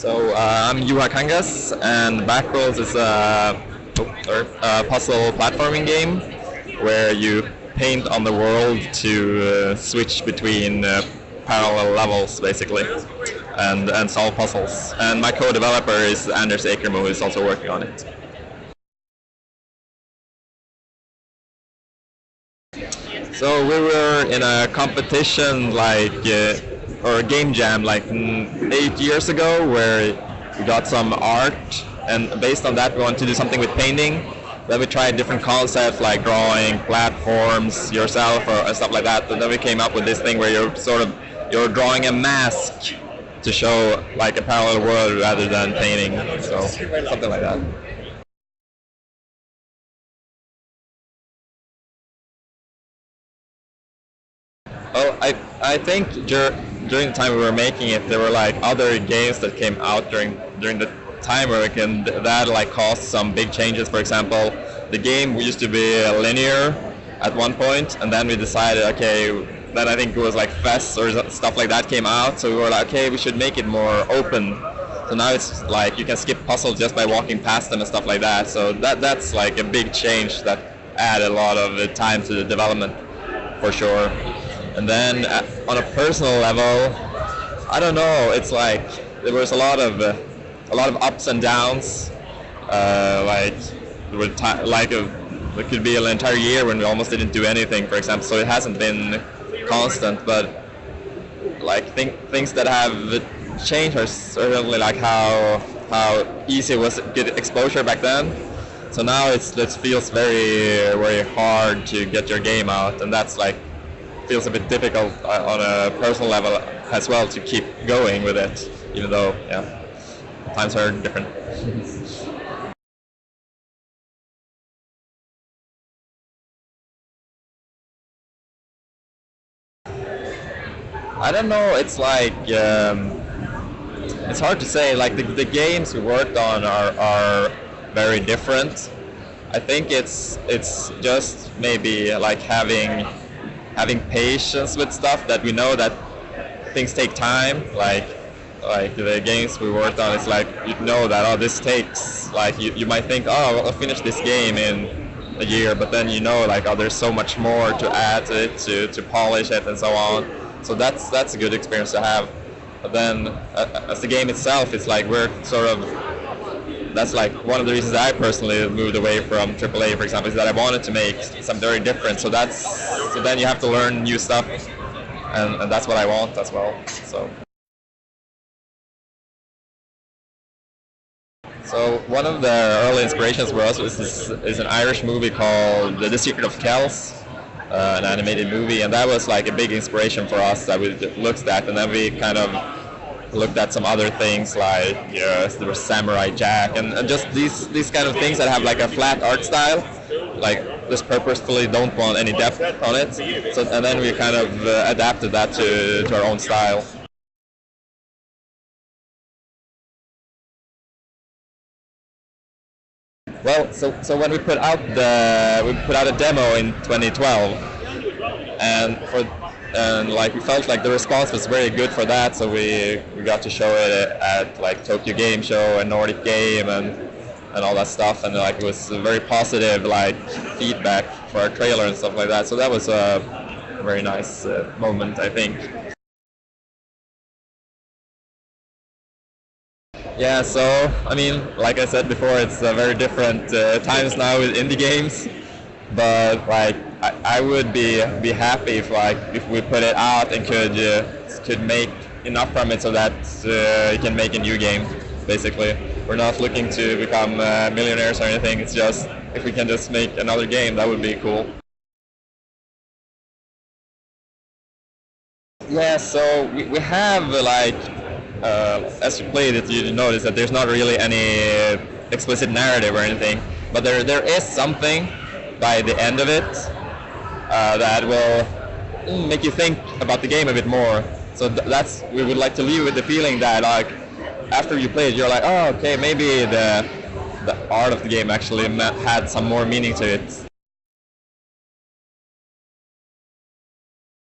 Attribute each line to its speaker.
Speaker 1: I'm Juha Kangas, and Backworlds is a puzzle platforming game where you paint on the world to switch between parallel levels, basically, and solve puzzles. And my co-developer is Anders Ekermo, who is also working on it. So we were in a competition or a game jam 8 years ago, where we got some art, and based on that we wanted to do something with painting. Then we tried different concepts like drawing platforms yourself or stuff like that, and then we came up with this thing where you're drawing a mask to show like a parallel world rather than painting, so something like that. Well, I think during the time we were making it, there were like other games that came out during the time where that caused some big changes. For example, the game used to be linear at one point, and then we decided, okay, then I think it was like Fest or stuff like that came out, so we were like, okay, we should make it more open. So now it's like you can skip puzzles just by walking past them and stuff like that. So that's like a big change that added a lot of time to the development, for sure. And then on a personal level, I don't know. It's like there was a lot of ups and downs. There could be an entire year when we almost didn't do anything, for example. So it hasn't been constant. But like things that have changed are certainly like how easy it was to get exposure back then. So now it feels very, very hard to get your game out, and that's like feels a bit difficult on a personal level as well to keep going with it, even though times are different. I don't know. It's like it's hard to say. Like the games we worked on are very different. I think it's just maybe like having patience with stuff, that we know that things take time. Like the games we worked on, it's like you know that this takes, like you might think, I'll finish this game in a year, but then there's so much more to add to it, to polish it and so on. So that's a good experience to have. But then as the game itself, it's like that's like one of the reasons that I personally moved away from AAA, for example, is that I wanted to make something very different. So then you have to learn new stuff, and that's what I want as well. So one of the early inspirations for us is an Irish movie called The Secret of Kells, an animated movie, and that was like a big inspiration for us that we looked at, and then we kind of looked at some other things like there was Samurai Jack and just these kind of things that have like a flat art style, like just purposefully don't want any depth on it. So and then we kind of adapted that to our own style. Well, so when we put out a demo in 2012, and like we felt like the response was very good for that, so we got to show it at like Tokyo Game Show and Nordic Game and all that stuff, and like it was a very positive like feedback for our trailer and stuff like that. So that was a very nice moment, I think. Yeah, so I mean, like I said before, it's very different times now with indie games. But like I would be happy if we put it out and could make enough from it so that you can make a new game. Basically, we're not looking to become millionaires or anything. It's just if we can just make another game, that would be cool. Yeah, so we have as you played it, you notice that there's not really any explicit narrative or anything, but there is something by the end of it that will make you think about the game a bit more. So we would like to leave with the feeling that like after you play it, you're like, oh, okay, maybe the art of the game actually had some more meaning to it